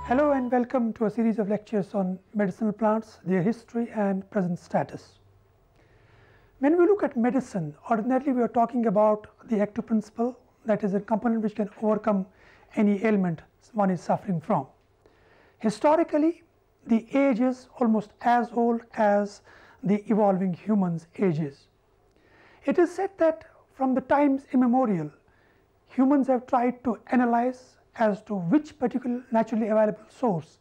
Hello and welcome to a series of lectures on medicinal plants, their history and present status. When we look at medicine, ordinarily we are talking about the active principle, that is a component which can overcome any ailment one is suffering from. Historically, the age is almost as old as the evolving humans' age is. It is said that from the times immemorial, humans have tried to analyze as to which particular naturally available source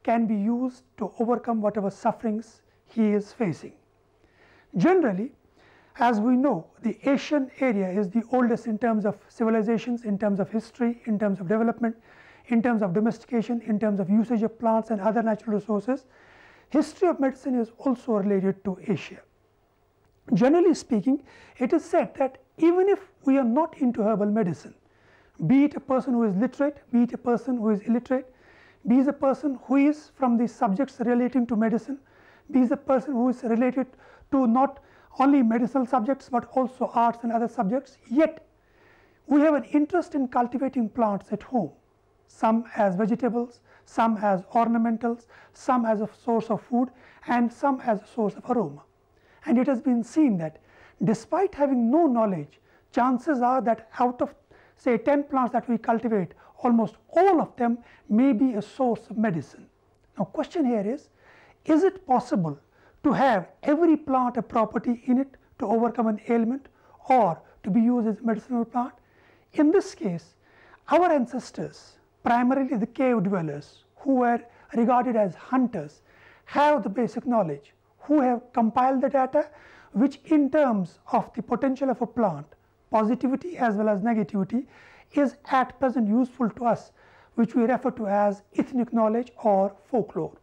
can be used to overcome whatever sufferings he is facing. Generally, as we know, the Asian area is the oldest in terms of civilizations, in terms of history, in terms of development, in terms of domestication, in terms of usage of plants and other natural resources. History of medicine is also related to Asia. Generally speaking, it is said that even if we are not into herbal medicine, be it a person who is literate, be it a person who is illiterate, be it a person who is from the subjects relating to medicine, be it a person who is related to not only medicinal subjects but also arts and other subjects, yet we have an interest in cultivating plants at home, some as vegetables, some as ornamentals, some as a source of food and some as a source of aroma. And it has been seen that despite having no knowledge, chances are that out of say 10 plants that we cultivate, almost all of them may be a source of medicine. Now, question here is it possible to have every plant a property in it to overcome an ailment or to be used as a medicinal plant? In this case, our ancestors, primarily the cave dwellers who were regarded as hunters, have the basic knowledge, who have compiled the data which in terms of the potential of a plant, positivity as well as negativity, is at present useful to us, which we refer to as ethnic knowledge or folklore.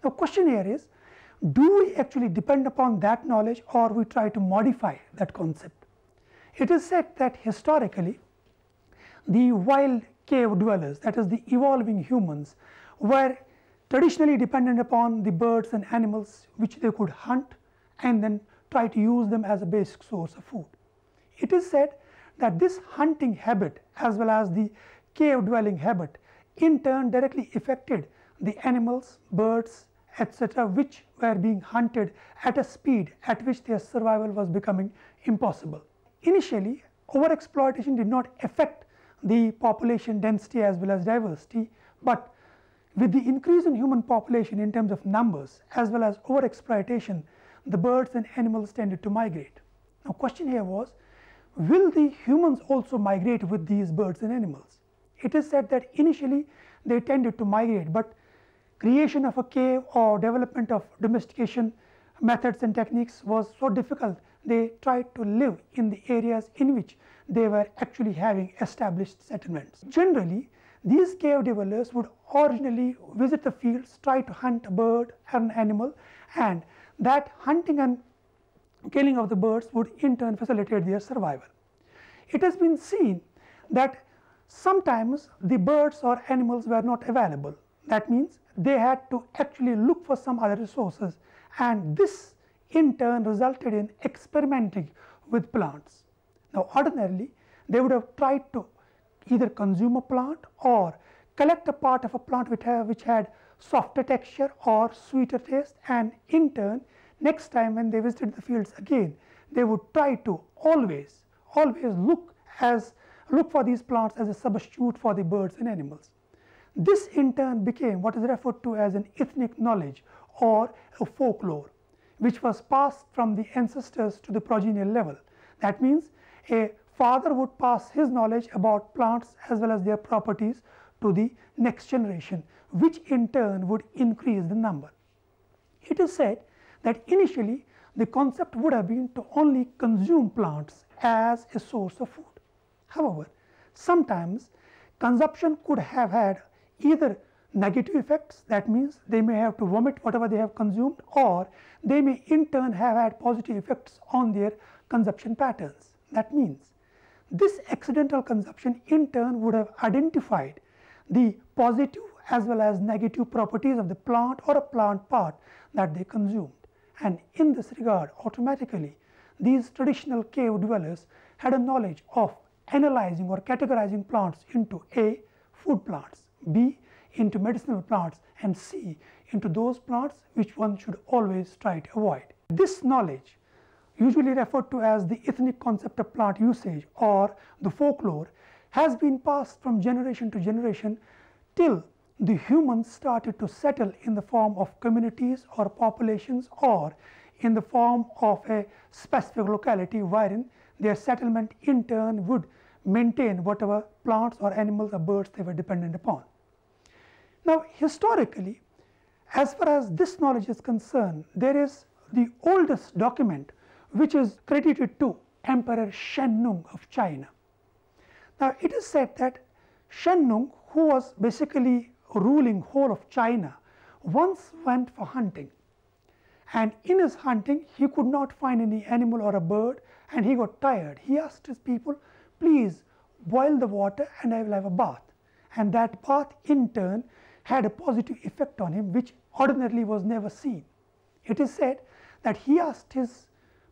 Now, question here is, do we actually depend upon that knowledge or we try to modify that concept? It is said that historically the wild cave dwellers, that is the evolving humans, were traditionally dependent upon the birds and animals which they could hunt and then try to use them as a basic source of food. It is said that this hunting habit as well as the cave dwelling habit in turn directly affected the animals, birds, etc., which were being hunted at a speed at which their survival was becoming impossible. Initially, overexploitation did not affect the population density as well as diversity, but with the increase in human population in terms of numbers as well as overexploitation, the birds and animals tended to migrate. Now, question here was, will the humans also migrate with these birds and animals? It is said that initially they tended to migrate, but creation of a cave or development of domestication methods and techniques was so difficult, they tried to live in the areas in which they were actually having established settlements. Generally, these cave dwellers would originally visit the fields, try to hunt a bird or an animal, and that hunting and killing of the birds would in turn facilitate their survival. It has been seen that sometimes the birds or animals were not available. That means they had to actually look for some other resources, and this in turn resulted in experimenting with plants. Now, ordinarily they would have tried to either consume a plant or collect a part of a plant which had softer texture or sweeter taste, and in turn next time when they visited the fields again, they would try to always look for these plants as a substitute for the birds and animals. This in turn became what is referred to as an ethnic knowledge or a folklore, which was passed from the ancestors to the progenial level. That means a father would pass his knowledge about plants as well as their properties to the next generation, which in turn would increase the number. It is said that initially the concept would have been to only consume plants as a source of food. However, sometimes consumption could have had either negative effects, that means they may have to vomit whatever they have consumed, or they may in turn have had positive effects on their consumption patterns. That means this accidental consumption in turn would have identified the positive as well as negative properties of the plant or a plant part that they consumed, and in this regard automatically these traditional cave dwellers had a knowledge of analyzing or categorizing plants into A, food plants, B, into medicinal plants and C into those plants which one should always try to avoid. This knowledge, usually referred to as the ethnic concept of plant usage or the folklore, has been passed from generation to generation till the humans started to settle in the form of communities or populations or in the form of a specific locality wherein their settlement in turn would maintain whatever plants or animals or birds they were dependent upon. Now, historically, as far as this knowledge is concerned, there is the oldest document which is credited to Emperor Shen Nung of China. Now, it is said that Shen Nung, who was basically ruling whole of China, once went for hunting, and in his hunting he could not find any animal or a bird and he got tired. He asked his people, please boil the water and I will have a bath, and that bath in turn had a positive effect on him which ordinarily was never seen. It is said that he asked his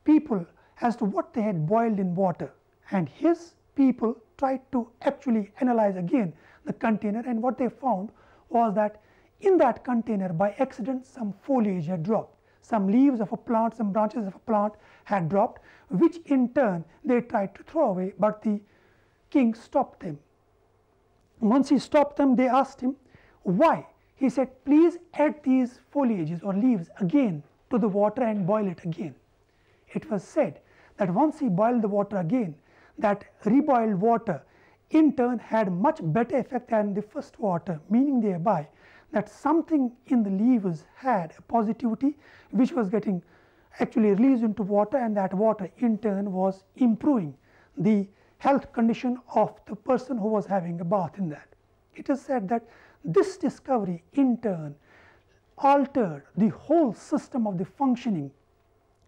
people as to what they had boiled in water, and his people tried to actually analyze again the container, and what they found was that in that container by accident some foliage had dropped, some leaves of a plant, some branches of a plant had dropped, which in turn they tried to throw away, but the king stopped them. Once he stopped them, they asked him why. He said, please add these foliages or leaves again to the water and boil it again. It was said that once he boiled the water again, that reboiled water in turn had much better effect than the first water, meaning thereby that something in the leaves had a positivity which was getting actually released into water, and that water in turn was improving the health condition of the person who was having a bath in that. It is said that this discovery in turn altered the whole system of the functioning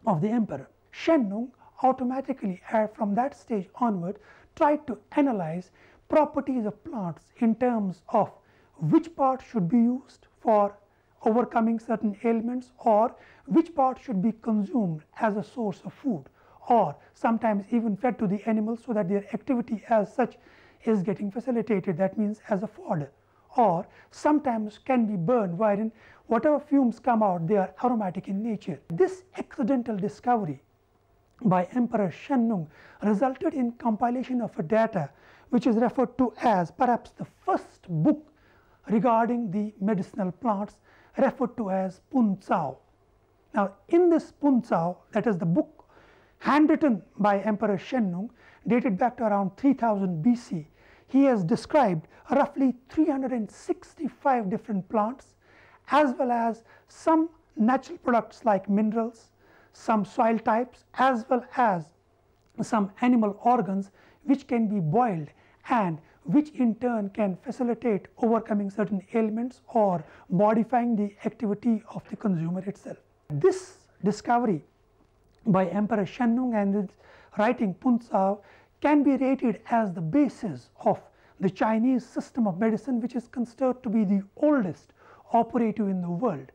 of the emperor. Shen Nung automatically from that stage onward tried to analyze properties of plants in terms of which part should be used for overcoming certain ailments, or which part should be consumed as a source of food, or sometimes even fed to the animals so that their activity as such is getting facilitated, that means as a fodder, or sometimes can be burned wherein whatever fumes come out they are aromatic in nature. This accidental discovery by Emperor Shen Nung resulted in compilation of a data which is referred to as perhaps the first book regarding the medicinal plants, referred to as Pun Cao. Now, in this Pun Cao, that is the book handwritten by Emperor Shen Nung, dated back to around 3000 BC, he has described roughly 365 different plants as well as some natural products like minerals, some soil types, as well as some animal organs which can be boiled and which in turn can facilitate overcoming certain ailments or modifying the activity of the consumer itself. This discovery by Emperor Shen Nung and his writing Pun Cao can be rated as the basis of the Chinese system of medicine, which is considered to be the oldest operative in the world,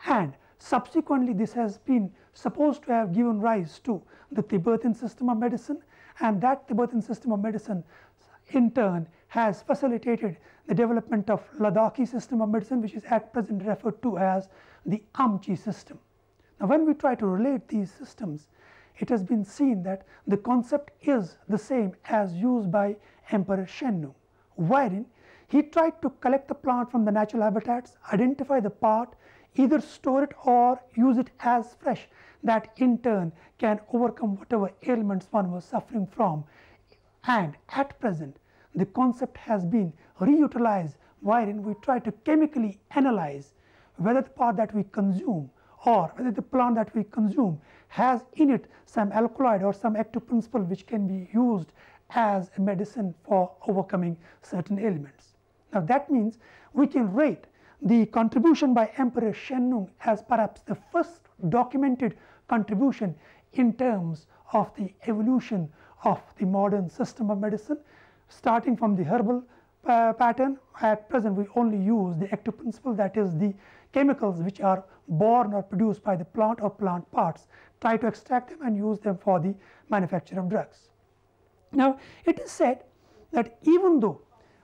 and subsequently this has been supposed to have given rise to the Tibetan system of medicine, and that Tibetan system of medicine in turn has facilitated the development of Ladakhi system of medicine, which is at present referred to as the Amchi system. Now, when we try to relate these systems, it has been seen that the concept is the same as used by Emperor Shen Nung, wherein he tried to collect the plant from the natural habitats, identify the part, either store it or use it as fresh, that in turn can overcome whatever ailments one was suffering from. And at present, the concept has been reutilized, wherein we try to chemically analyze whether the part that we consume or whether the plant that we consume has in it some alkaloid or some active principle which can be used as a medicine for overcoming certain ailments. Now, that means we can rate the contribution by Emperor Shen Nung as perhaps the first documented contribution in terms of the evolution of the modern system of medicine. Starting from the herbal pattern, at present we only use the active principle, that is the chemicals which are born or produced by the plant or plant parts, try to extract them and use them for the manufacture of drugs. Now, it is said that even though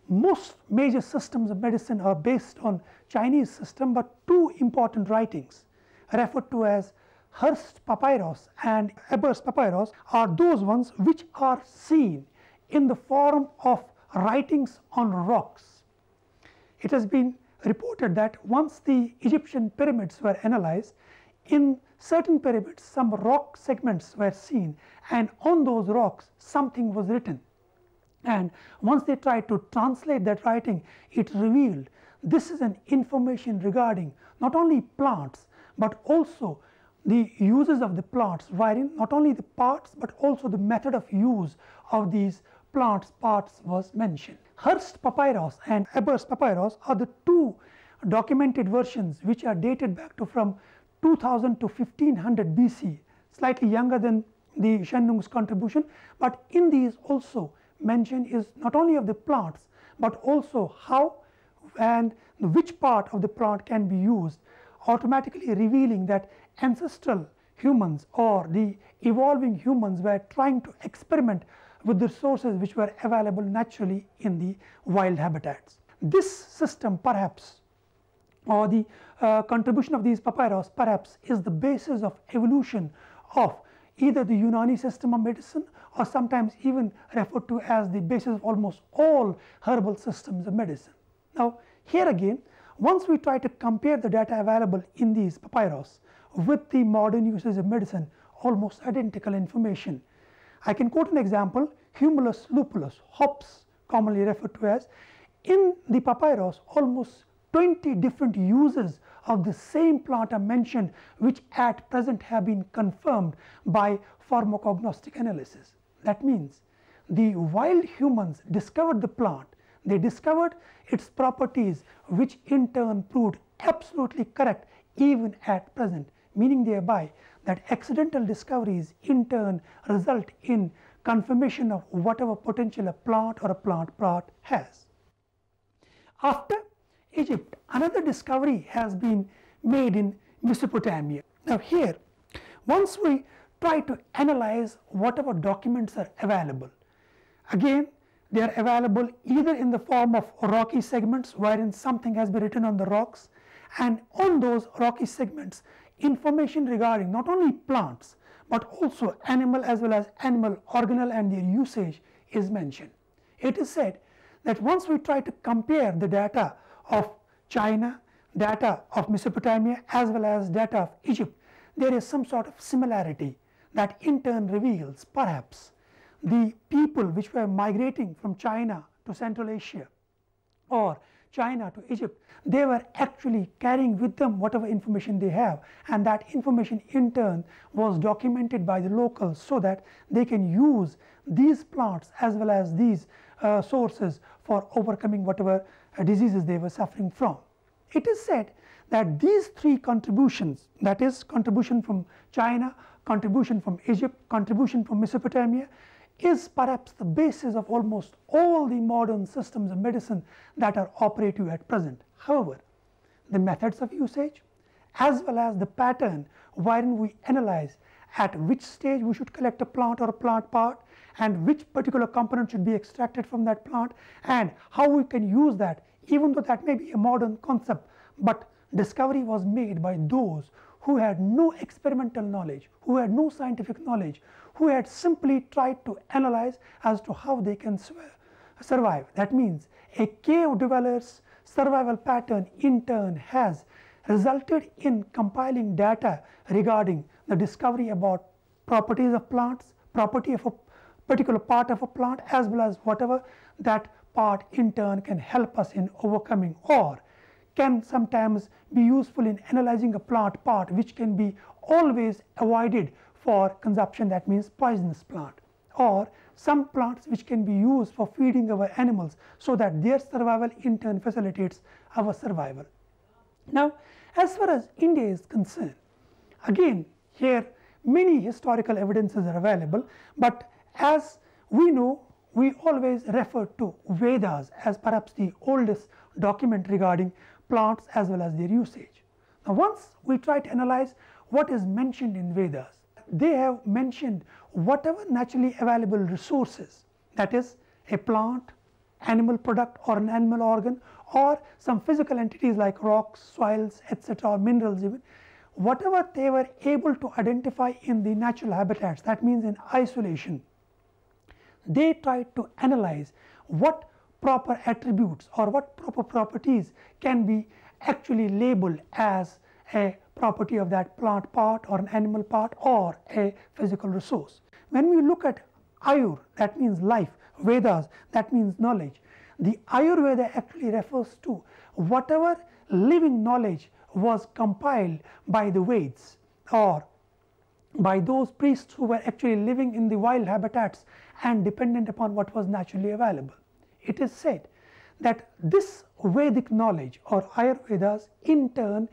most major systems of medicine are based on Chinese system, but two important writings referred to as Hurst Papyrus and Ebers Papyrus are those ones which are seen in the form of writings on rocks. It has been reported that once the Egyptian pyramids were analyzed, in certain pyramids some rock segments were seen, and on those rocks something was written, and once they tried to translate that writing, it revealed this is an information regarding not only plants, but also the uses of the plants, wherein not only the parts, but also the method of use of these plants parts was mentioned. Hurst Papyrus and Ebers Papyrus are the two documented versions which are dated back to from 2000 to 1500 BC, slightly younger than the Shenlong's contribution, but in these also mention is not only of the plants, but also how and which part of the plant can be used, automatically revealing that ancestral humans or the evolving humans were trying to experiment with the resources which were available naturally in the wild habitats. This system perhaps, or the contribution of these papyrus perhaps, is the basis of evolution of either the Unani system of medicine, or sometimes even referred to as the basis of almost all herbal systems of medicine. Now, here again, once we try to compare the data available in these papyrus with the modern uses of medicine, almost identical information. I can quote an example: Humulus lupulus, hops commonly referred to as. In the papyrus, almost 20 different uses of the same plant are mentioned, which at present have been confirmed by pharmacognostic analysis. That means the wild humans discovered the plant, they discovered its properties, which in turn proved absolutely correct even at present, meaning thereby that accidental discoveries in turn result in confirmation of whatever potential a plant or a plant part has. After Egypt, another discovery has been made in Mesopotamia. Now, here once we try to analyze whatever documents are available, again they are available either in the form of rocky segments wherein something has been written on the rocks, and on those rocky segments information regarding not only plants but also animal as well as animal organelle and their usage is mentioned. It is said that once we try to compare the data of China, data of Mesopotamia as well as data of Egypt, there is some sort of similarity that in turn reveals perhaps the people which were migrating from China to Central Asia or China to Egypt, they were actually carrying with them whatever information they have, and that information in turn was documented by the locals so that they can use these plants as well as these sources for overcoming whatever diseases they were suffering from. It is said that these three contributions, that is contribution from China, contribution from Egypt, contribution from Mesopotamia, is perhaps the basis of almost all the modern systems of medicine that are operative at present. However, the methods of usage as well as the pattern wherein we analyze at which stage we should collect a plant or a plant part, and which particular component should be extracted from that plant, and how we can use that, even though that may be a modern concept, but discovery was made by those who had no experimental knowledge, who had no scientific knowledge, who had simply tried to analyze as to how they can survive. That means a cave dweller's survival pattern in turn has resulted in compiling data regarding the discovery about properties of plants, property of a particular part of a plant, as well as whatever that part in turn can help us in overcoming, or can sometimes be useful in analyzing a plant part which can be always avoided for consumption, that means poisonous plant, or some plants which can be used for feeding our animals so that their survival in turn facilitates our survival. Now, as far as India is concerned, again here many historical evidences are available, but as we know, we always refer to Vedas as perhaps the oldest document regarding plants as well as their usage. Now, once we try to analyze what is mentioned in Vedas, they have mentioned whatever naturally available resources, that is a plant, animal product or an animal organ, or some physical entities like rocks, soils, etc., or minerals even, whatever they were able to identify in the natural habitats, that means in isolation, they tried to analyze what proper attributes or what proper properties can be actually labeled as a property of that plant part or an animal part or a physical resource. When we look at Ayur, that means life, Vedas, that means knowledge. The Ayurveda actually refers to whatever living knowledge was compiled by the Vedas or by those priests who were actually living in the wild habitats and dependent upon what was naturally available. It is said that this Vedic knowledge or Ayurvedas in turn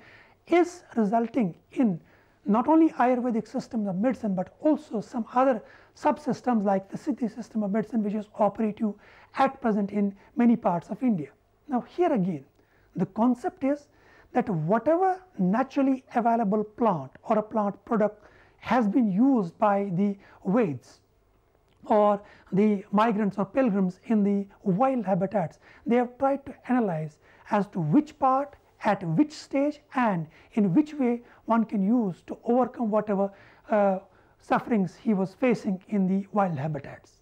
is resulting in not only Ayurvedic systems of medicine, but also some other subsystems like the Siddhi system of medicine, which is operative at present in many parts of India. Now, here again the concept is that whatever naturally available plant or a plant product has been used by the Vedas or the migrants or pilgrims in the wild habitats, they have tried to analyze as to which part, at which stage, and in which way one can use to overcome whatever sufferings he was facing in the wild habitats.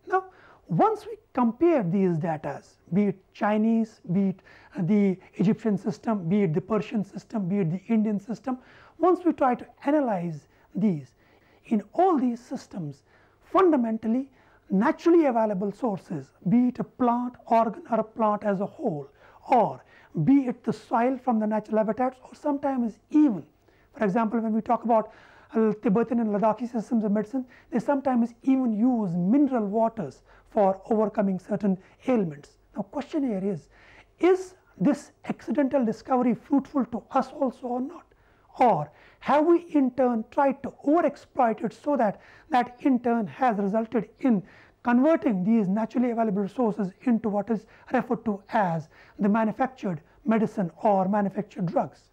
Now, once we compare these data, be it Chinese, be it the Egyptian system, be it the Persian system, be it the Indian system, once we try to analyze these, in all these systems, fundamentally naturally available sources, be it a plant organ or a plant as a whole, or be it the soil from the natural habitats, or sometimes even, for example, when we talk about Tibetan and Ladakhi systems of medicine, they sometimes even use mineral waters for overcoming certain ailments. Now, question here is this accidental discovery fruitful to us also or not? Or have we in turn tried to overexploit it so that that in turn has resulted in converting these naturally available resources into what is referred to as the manufactured medicine or manufactured drugs?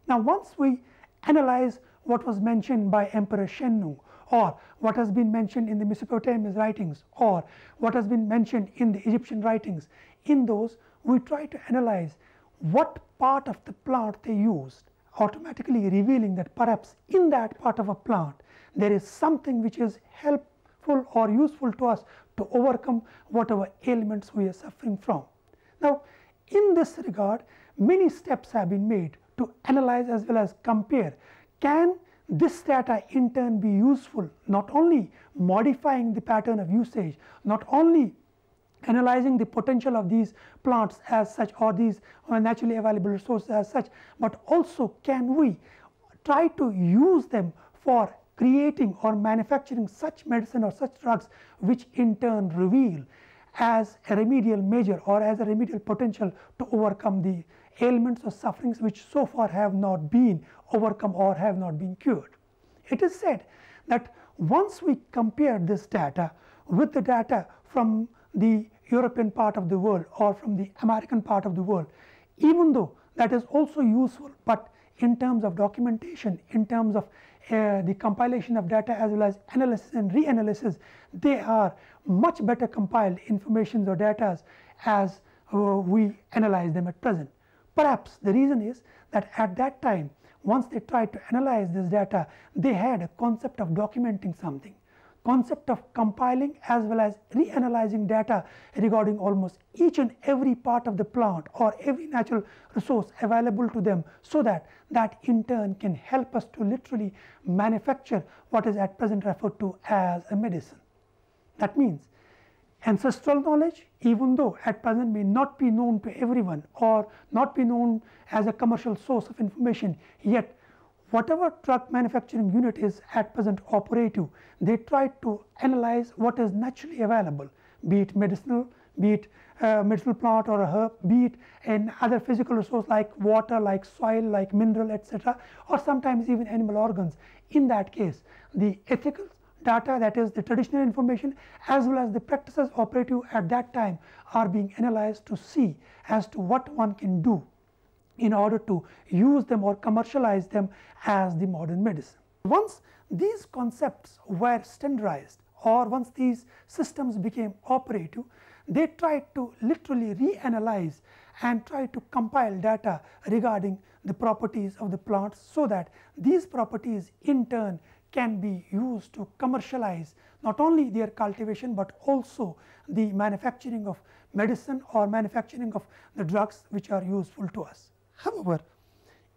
Now, once we analyze what was mentioned by Emperor Shennu, or what has been mentioned in the Mesopotamian writings, or what has been mentioned in the Egyptian writings, in those we try to analyze what part of the plant they used, automatically revealing that perhaps in that part of a plant there is something which is helpful or useful to us to overcome whatever ailments we are suffering from. Now, in this regard, many steps have been made to analyze as well as compare. Can this data in turn be useful, not only modifying the pattern of usage, not only analyzing the potential of these plants as such or these naturally available resources as such, but also can we try to use them for creating or manufacturing such medicine or such drugs which in turn reveal as a remedial measure or as a remedial potential to overcome the ailments or sufferings which so far have not been overcome or have not been cured. It is said that once we compare this data with the data from the European part of the world or from the American part of the world, even though that is also useful, but in terms of documentation, in terms of the compilation of data as well as analysis and reanalysis, they are much better compiled informations or data as we analyze them at present. Perhaps the reason is that at that time, once they tried to analyze this data, they had a concept of documenting something, concept of compiling as well as reanalyzing data regarding almost each and every part of the plant or every natural resource available to them, so that that in turn can help us to literally manufacture what is at present referred to as a medicine. That means ancestral knowledge, even though at present may not be known to everyone or not be known as a commercial source of information, yet whatever drug manufacturing unit is at present operative, they try to analyze what is naturally available, be it medicinal, be it medicinal plant or a herb, be it an other physical resource like water, like soil, like mineral, etc., or sometimes even animal organs. In that case, the ethical data, that is the traditional information, as well as the practices operative at that time, are being analyzed to see as to what one can do in order to use them or commercialize them as the modern medicine. Once these concepts were standardized, or once these systems became operative, they tried to literally reanalyze and try to compile data regarding the properties of the plants, so that these properties in turn can be used to commercialize not only their cultivation, but also the manufacturing of medicine or manufacturing of the drugs which are useful to us. However,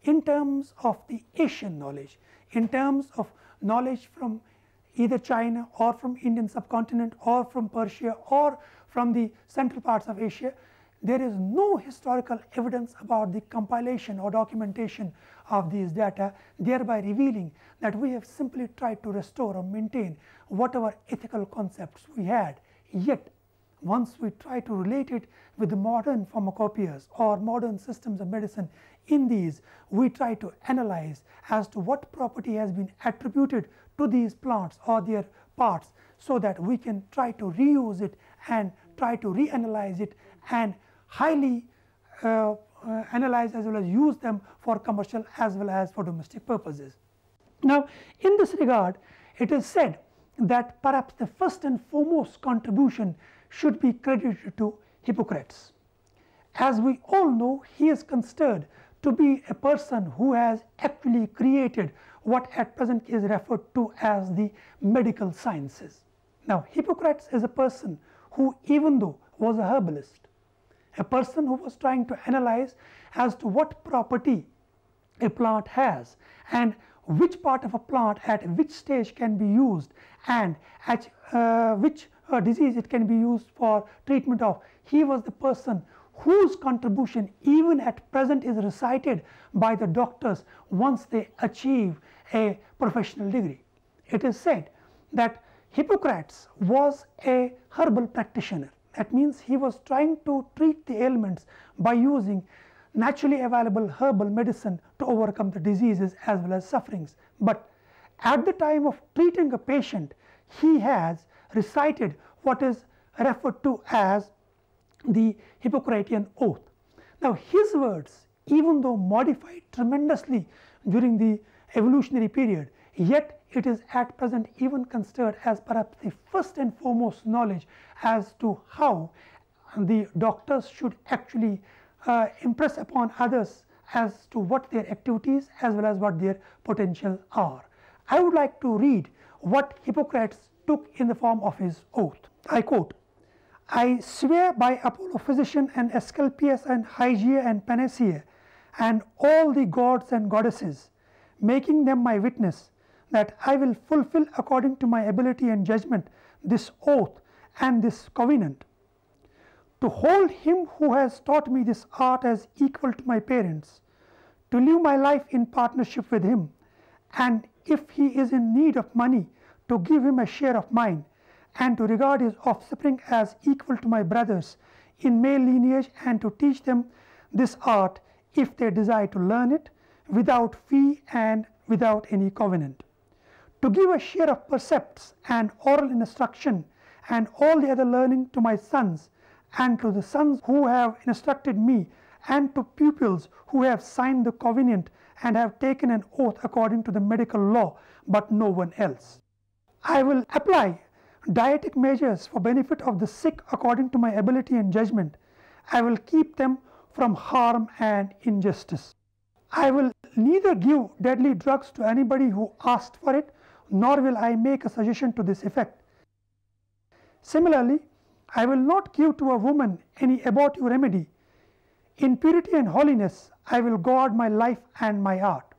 in terms of the Asian knowledge, in terms of knowledge from either China or from Indian subcontinent or from Persia or from the central parts of Asia, there is no historical evidence about the compilation or documentation of these data, thereby revealing that we have simply tried to restore or maintain whatever ethical concepts we had. Yet, once we try to relate it with the modern pharmacopoeias or modern systems of medicine, in these we try to analyze as to what property has been attributed to these plants or their parts, so that we can try to reuse it and try to reanalyze it and highly analyze as well as use them for commercial as well as for domestic purposes. Now, in this regard, it is said that perhaps the first and foremost contribution should be credited to Hippocrates. As we all know, he is considered to be a person who has actually created what at present is referred to as the medical sciences. Now, Hippocrates is a person who, even though was a herbalist, a person who was trying to analyze as to what property a plant has and which part of a plant at which stage can be used and at which disease it can be used for treatment of. He was the person whose contribution even at present is recited by the doctors once they achieve a professional degree. It is said that Hippocrates was a herbal practitioner. That means he was trying to treat the ailments by using naturally available herbal medicine to overcome the diseases as well as sufferings. But at the time of treating a patient, he has recited what is referred to as the Hippocratean oath. Now, his words, even though modified tremendously during the evolutionary period, yet it is at present even considered as perhaps the first and foremost knowledge as to how the doctors should actually impress upon others as to what their activities as well as what their potential are. I would like to read what Hippocrates took in the form of his oath. I quote, "I swear by Apollo physician and Asclepius and Hygeia and Panacea and all the gods and goddesses, making them my witness, that I will fulfill according to my ability and judgment this oath and this covenant, to hold him who has taught me this art as equal to my parents, to live my life in partnership with him, and if he is in need of money, to give him a share of mine, and to regard his offspring as equal to my brothers in male lineage, and to teach them this art if they desire to learn it, without fee and without any covenant, to give a share of percepts and oral instruction and all the other learning to my sons, and to the sons who have instructed me, and to pupils who have signed the covenant and have taken an oath according to the medical law, but no one else. I will apply dietetic measures for benefit of the sick according to my ability and judgment. I will keep them from harm and injustice. I will neither give deadly drugs to anybody who asked for it, nor will I make a suggestion to this effect. Similarly, I will not give to a woman any abortive remedy. In purity and holiness, I will guard my life and my art.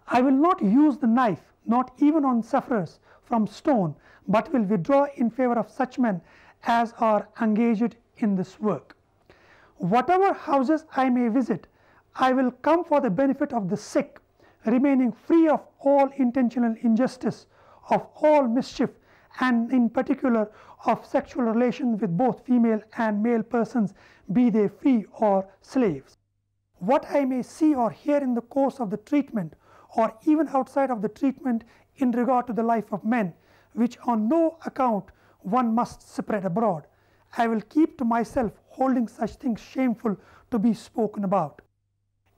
I will not use the knife, not even on sufferers, from stone, but will withdraw in favor of such men as are engaged in this work. Whatever houses I may visit, I will come for the benefit of the sick, remaining free of all intentional injustice, of all mischief, and in particular of sexual relations with both female and male persons, be they free or slaves. What I may see or hear in the course of the treatment, or even outside of the treatment in regard to the life of men, which on no account one must spread abroad, I will keep to myself, holding such things shameful to be spoken about.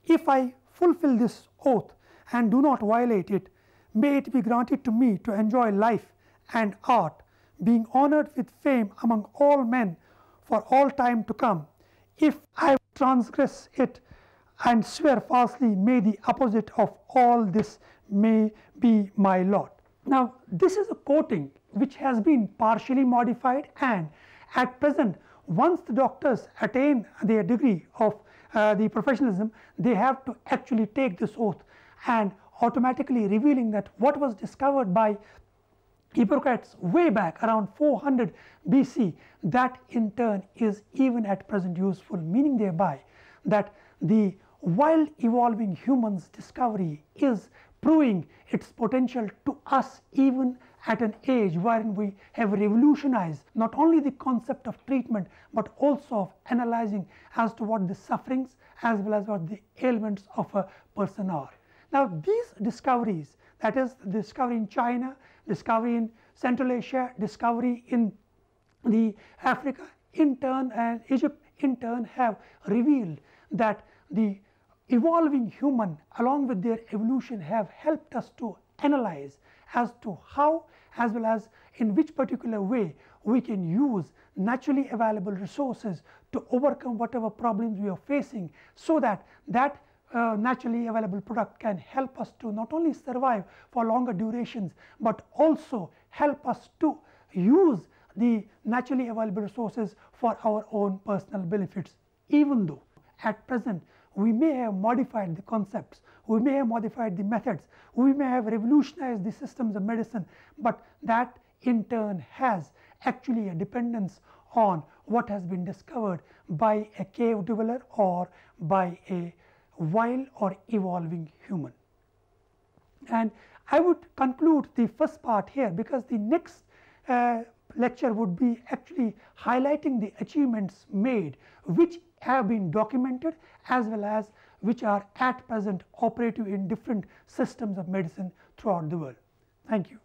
If I fulfill this oath and do not violate it, may it be granted to me to enjoy life and art, being honored with fame among all men for all time to come. If I transgress it and swear falsely, may the opposite of all this may be my lot. Now, this is a quoting which has been partially modified, and at present once the doctors attain their degree of the professionalism, they have to actually take this oath, and automatically revealing that what was discovered by Hippocrates way back around 400 BC, that in turn is even at present useful, meaning thereby that the wild evolving humans discovery is proving its potential to us even at an age wherein we have revolutionized not only the concept of treatment, but also of analyzing as to what the sufferings as well as what the ailments of a person are. Now, these discoveries, that is the discovery in China, discovery in Central Asia, discovery in the Africa in turn and Egypt in turn, have revealed that the evolving human along with their evolution have helped us to analyze as to how as well as in which particular way we can use naturally available resources to overcome whatever problems we are facing, so that naturally available product can help us to not only survive for longer durations, but also help us to use the naturally available resources for our own personal benefits. Even though at present we may have modified the concepts, we may have modified the methods, we may have revolutionized the systems of medicine, but that in turn has actually a dependence on what has been discovered by a cave dweller or by a wild or evolving human. And I would conclude the first part here, because the next lecture would be actually highlighting the achievements made which have been documented as well as which are at present operative in different systems of medicine throughout the world. Thank you.